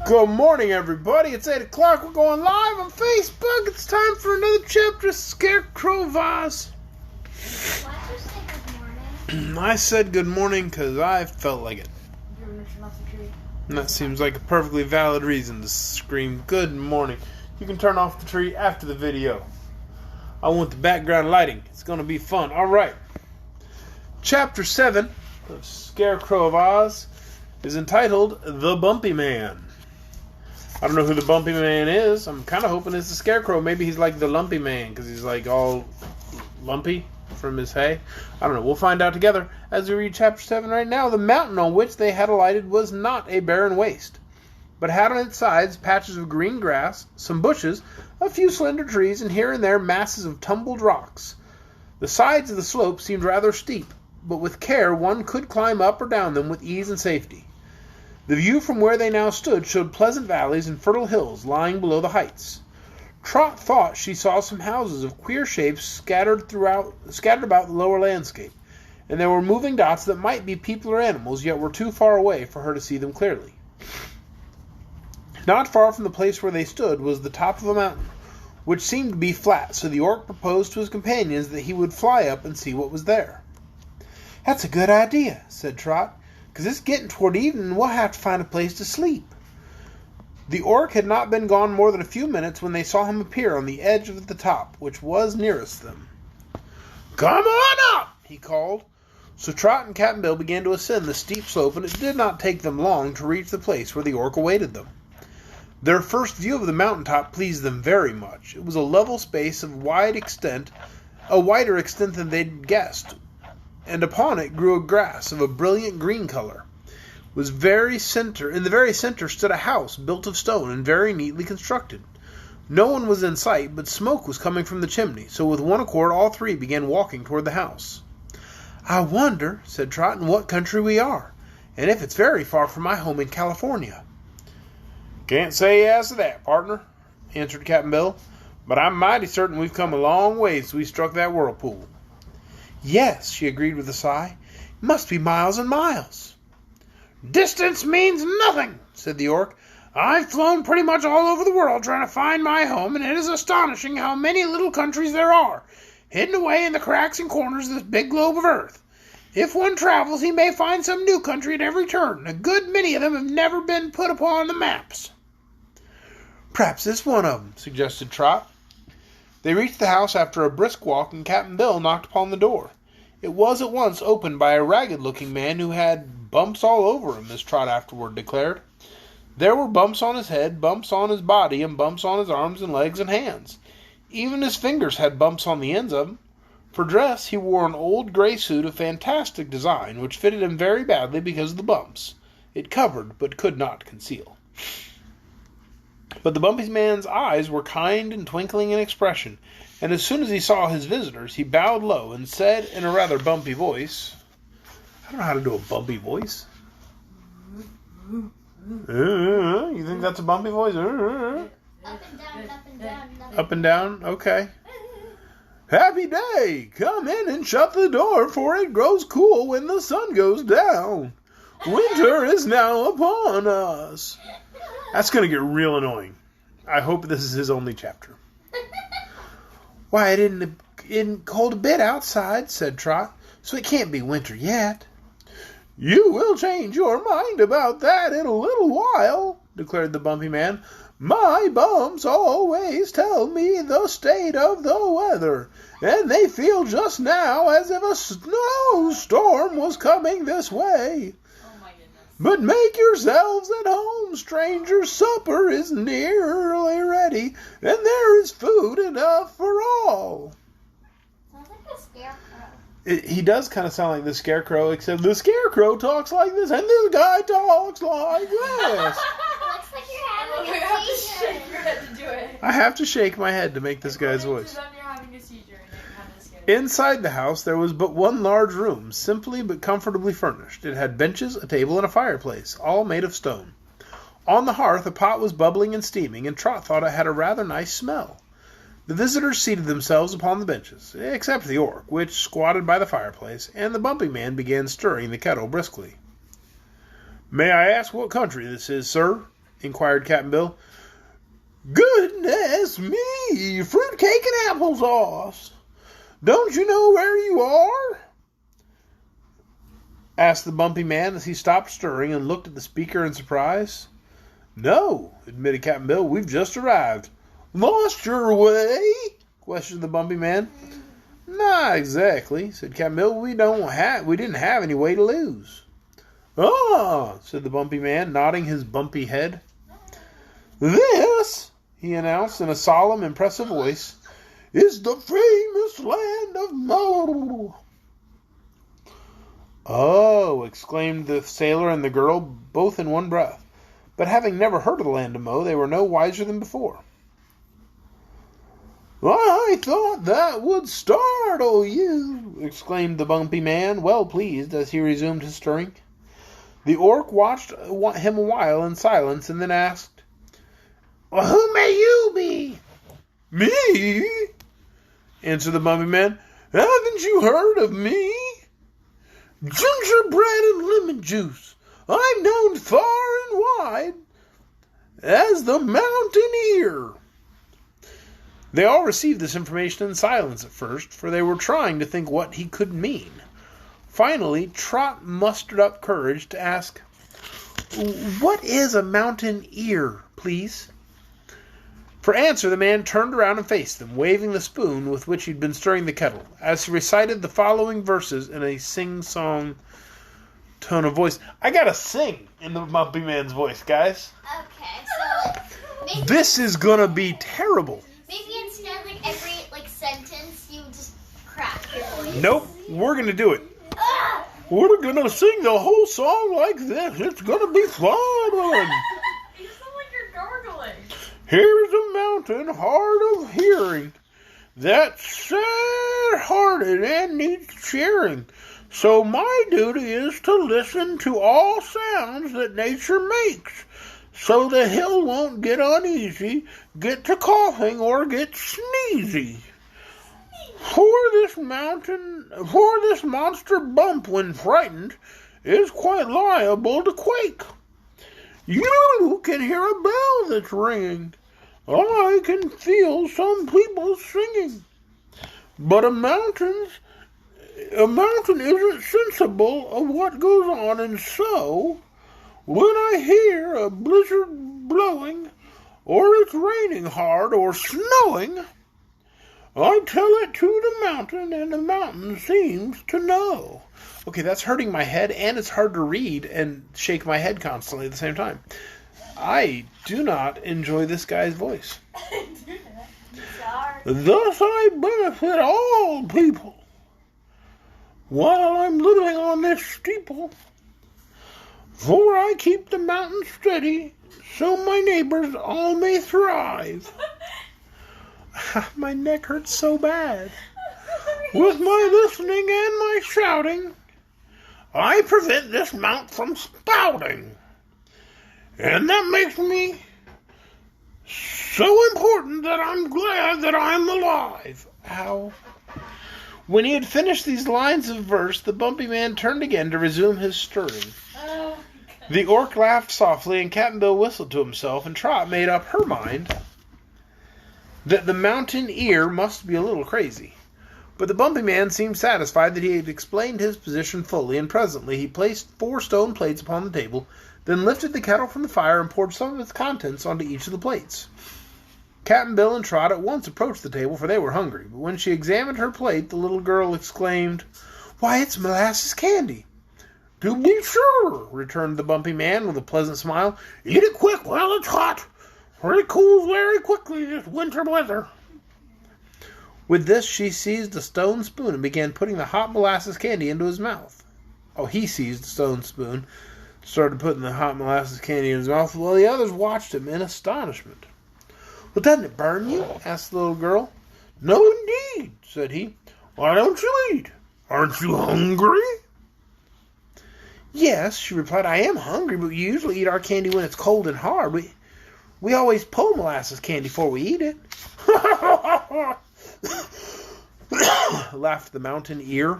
Good morning, everybody. It's 8 o'clock. We're going live on Facebook. It's time for another chapter of Scarecrow Vase. Why did you say good morning? I said good morning because I felt like it. You're going to turn off the tree. And that seems like a perfectly valid reason to scream good morning. You can turn off the tree after the video. I want the background lighting. It's going to be fun. All right. Chapter 7 of Scarecrow of Oz is entitled The Bumpy Man. I don't know who the Bumpy Man is. I'm kind of hoping it's the Scarecrow. Maybe he's like the Lumpy Man because he's like all lumpy from his hay. I don't know. We'll find out together as we read Chapter 7 right now. The mountain on which they had alighted was not a barren waste, but had on its sides patches of green grass, some bushes, a few slender trees, and here and there masses of tumbled rocks. The sides of the slope seemed rather steep, but with care one could climb up or down them with ease and safety. The view from where they now stood showed pleasant valleys and fertile hills lying below the heights. Trot thought she saw some houses of queer shapes scattered about the lower landscape, and there were moving dots that might be people or animals, yet were too far away for her to see them clearly. Not far from the place where they stood was the top of a mountain, which seemed to be flat, so the orc proposed to his companions that he would fly up and see what was there. "That's a good idea," said Trot, "because it's getting toward evening and we'll have to find a place to sleep." The orc had not been gone more than a few minutes when they saw him appear on the edge of the top, which was nearest them. "Come on up!" he called. So Trot and Cap'n Bill began to ascend the steep slope, and it did not take them long to reach the place where the orc awaited them. Their first view of the mountaintop pleased them very much. It was a level space of a wider extent than they'd guessed, and upon it grew a grass of a brilliant green color. In the very center stood a house built of stone and very neatly constructed. No one was in sight, but smoke was coming from the chimney, so with one accord all three began walking toward the house. "I wonder," said Trot, "in what country we are, and if it's very far from my home in California." "Can't say yes to that, partner," answered Cap'n Bill, "but I'm mighty certain we've come a long ways since we struck that whirlpool." "Yes," she agreed with a sigh. "It must be miles and miles." "Distance means nothing," said the orc. "I've flown pretty much all over the world trying to find my home, and it is astonishing how many little countries there are, hidden away in the cracks and corners of this big globe of Earth. If one travels, he may find some new country at every turn, and a good many of them have never been put upon the maps." "Perhaps this one of them," suggested Trot. They reached the house after a brisk walk, and Cap'n Bill knocked upon the door. It was at once opened by a ragged-looking man who had bumps all over him, as Trot afterward declared. There were bumps on his head, bumps on his body, and bumps on his arms and legs and hands. Even his fingers had bumps on the ends of them. For dress, he wore an old gray suit of fantastic design, which fitted him very badly because of the bumps. It covered, but could not conceal. But the Bumpy Man's eyes were kind and twinkling in expression, and as soon as he saw his visitors, he bowed low and said in a rather bumpy voice, I don't know how to do a bumpy voice. You think that's a bumpy voice? Up and down, up and down. Up and down? Okay. "Happy day! Come in and shut the door, for it grows cool when the sun goes down. Winter is now upon us." That's going to get real annoying. I hope this is his only chapter. "Why, it isn't cold a bit outside," said Trot, "so it can't be winter yet." "You will change your mind about that in a little while," declared the Bumpy Man. "My bumps always tell me the state of the weather, and they feel just now as if a snowstorm was coming this way. But make yourselves at home, strangers. Supper is nearly ready, and there is food enough for all." Sounds like a scarecrow. He does kind of sound like the Scarecrow, except the Scarecrow talks like this, and this guy talks like this. Looks like you're having a seizure. Shake your head to do it. I have to shake my head to make this guy's voice. You're having a seizure and you're having a scare. Inside the house, there was but one large room, simply but comfortably furnished. It had benches, a table, and a fireplace, all made of stone. On the hearth, a pot was bubbling and steaming, and Trot thought it had a rather nice smell. The visitors seated themselves upon the benches, except the orc, which squatted by the fireplace, and the Bumpy Man began stirring the kettle briskly. "May I ask what country this is, sir?" inquired Captain Bill. Goodness me, fruitcake and applesauce. Don't you know where you are? Asked the Bumpy Man as he stopped stirring and looked at the speaker in surprise. No, admitted Captain Bill, we've just arrived. Lost your way? Questioned the Bumpy Man. Not exactly, said Captain Bill. We didn't have any way to lose. Ah, said the Bumpy Man, nodding his bumpy head. This, he announced in a solemn, impressive voice, is the famous land of Mo. Oh, exclaimed the sailor and the girl, both in one breath. But having never heard of the land of Mo, they were no wiser than before. I thought that would startle you, exclaimed the Bumpy Man, well pleased, as he resumed his stirring. The orc watched him a while in silence and then asked, well, who may you be? Me? Answered the Bumpy Man. Haven't you heard of me? Gingerbread and lemon juice. I'm known far and wide as the Mountaineer. They all received this information in silence at first, for they were trying to think what he could mean. Finally, Trot mustered up courage to ask, what is a Mountaineer, please? For answer, the man turned around and faced them, waving the spoon with which he'd been stirring the kettle, as he recited the following verses in a sing-song tone of voice. I gotta sing in the Bumpy Man's voice, guys. Okay, so maybe, This is gonna be terrible. maybe instead, every sentence, you just crack your voice. Nope, we're gonna do it. Ah! We're gonna sing the whole song like this. It's gonna be fun. You sound like you're gargling. Here's a mountain hard of hearing, that's sad-hearted and needs cheering. So my duty is to listen to all sounds that nature makes, so the hill won't get uneasy, get to coughing, or get sneezy. For this monster bump, when frightened, is quite liable to quake. You can hear a bell that's ringing. I can feel some people singing. But a mountain isn't sensible of what goes on, and so, when I hear a blizzard blowing, or it's raining hard or snowing, I tell it to the mountain, and the mountain seems to know. Okay, that's hurting my head, and it's hard to read and shake my head constantly at the same time. I do not enjoy this guy's voice. Sorry. Thus I benefit all people, while I'm living on this steeple. For I keep the mountain steady, so my neighbors all may thrive. My neck hurts so bad. With my listening and my shouting, I prevent this mount from spouting. And that makes me so important that I'm glad that I'm alive. Ow. When he had finished these lines of verse, the Bumpy Man turned again to resume his stirring. Oh, The orc laughed softly, and Captain Bill whistled to himself, and Trot made up her mind that the Mountaineer must be a little crazy. But the Bumpy Man seemed satisfied that he had explained his position fully, and presently he placed 4 stone plates upon the table, then lifted the kettle from the fire and poured some of its contents onto each of the plates. Captain Bill and Trot at once approached the table, for they were hungry, but when she examined her plate, the little girl exclaimed, "Why, it's Molasses Candy!" "To be sure," returned the Bumpy Man with a pleasant smile. "Eat it quick while it's hot, for it cools very quickly this winter weather." With this, she seized a stone spoon and began putting the hot molasses candy into his mouth. Oh, he seized a stone spoon, started putting the hot molasses candy in his mouth, while the others watched him in astonishment. "Well, doesn't it burn you?" asked the little girl. "No, indeed," said he. "Why don't you eat? Aren't you hungry?" "Yes," she replied, "I am hungry, but we usually eat our candy when it's cold and hard. We always pull molasses candy before we eat it." Laughed the Mountaineer.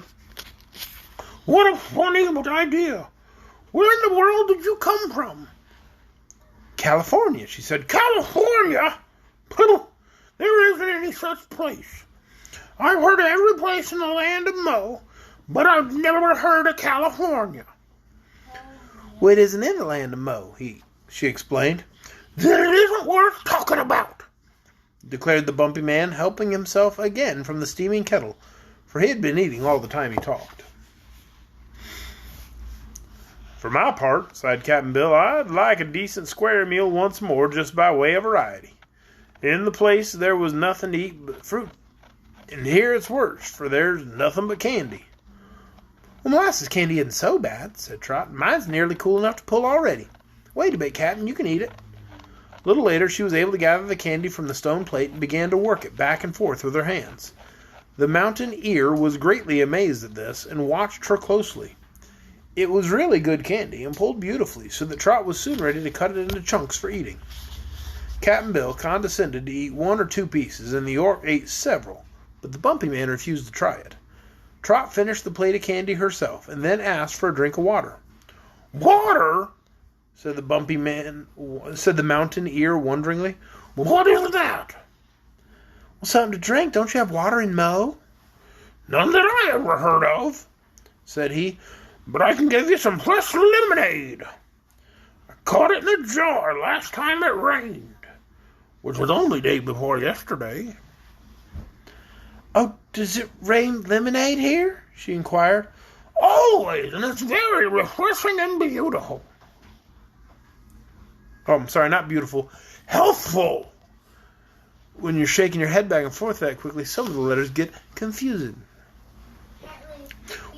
"What a funny idea! Where in the world did you come from?" California, she said. California? Pooh, there isn't any such place. I've heard of every place in the land of Mo, but I've never heard of California. Well, it isn't in the land of Mo, she explained. Then it isn't worth talking about, declared the Bumpy Man, helping himself again from the steaming kettle, for he had been eating all the time he talked. For my part, sighed Captain Bill, I'd like a decent square meal once more, just by way of variety. In the place there was nothing to eat but fruit, and here it's worse, for there's nothing but candy. Well, molasses candy isn't so bad, said Trot. Mine's nearly cool enough to pull already. Wait a bit, Captain, you can eat it. A little later, she was able to gather the candy from the stone plate and began to work it back and forth with her hands. The mountain ear was greatly amazed at this and watched her closely. It was really good candy and pulled beautifully, so that Trot was soon ready to cut it into chunks for eating. Captain Bill condescended to eat 1 or 2 pieces, and the York ate several, but the Bumpy Man refused to try it. Trot finished the plate of candy herself, and then asked for a drink of water. Water? Said the mountain ear wonderingly. What is that? Well, something to drink. Don't you have water in Mo? None that I ever heard of, said he, but I can give you some fresh lemonade. I caught it in a jar last time it rained, which was only day before yesterday. Oh, does it rain lemonade here? She inquired. Always, and it's very refreshing and beautiful. Oh, I'm sorry, not beautiful. Healthful. When you're shaking your head back and forth that quickly, some of the letters get confusing.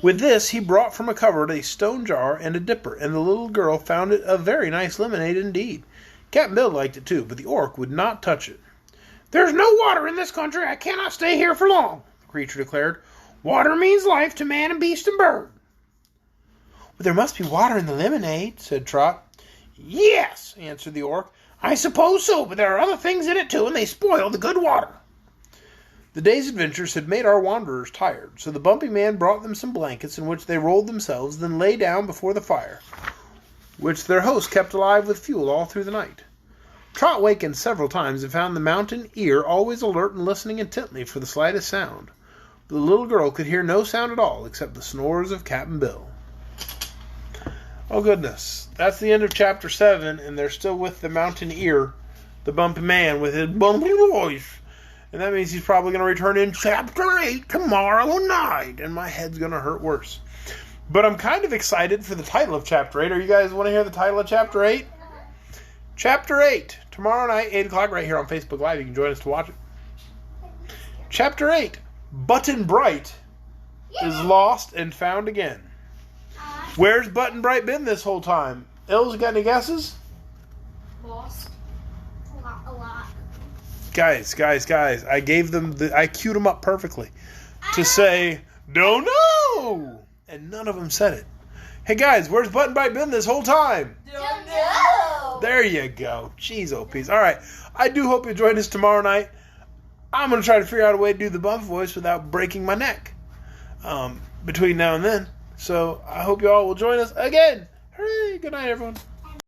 With this, he brought from a cupboard a stone jar and a dipper, and the little girl found it a very nice lemonade indeed. Captain Bill liked it too, but the Orc would not touch it. There's no water in this country. I cannot stay here for long, the creature declared. Water means life to man and beast and bird. Well, there must be water in the lemonade, said Trot. Yes, answered the Orc. I suppose so, but there are other things in it too, and they spoil the good water. The day's adventures had made our wanderers tired, so the Bumpy Man brought them some blankets in which they rolled themselves, then lay down before the fire, which their host kept alive with fuel all through the night. Trot wakened several times and found the mountain ear always alert and listening intently for the slightest sound. But the little girl could hear no sound at all except the snores of Captain Bill. Oh, goodness. That's the end of Chapter 7, and they're still with the mountain ear, the Bumpy Man, with his bumpy voice. And that means he's probably going to return in Chapter 8 tomorrow night, and my head's going to hurt worse. But I'm kind of excited for the title of Chapter 8. Are you guys want to hear the title of Chapter 8? Chapter 8, tomorrow night, 8 o'clock, right here on Facebook Live. You can join us to watch it. Chapter 8, Button Bright is lost and found again. Where's Button Bright been this whole time? Ills, got any guesses? Lost. A lot. Guys, I gave them I queued them up perfectly to say, don't know! And none of them said it. Hey guys, where's Button Bright been this whole time? Don't know. There you go. Jeez, oh peas. Alright, I do hope you join us tomorrow night. I'm going to try to figure out a way to do the Bumpy voice without breaking my neck between now and then. So I hope you all will join us again. Hooray! Good night, everyone.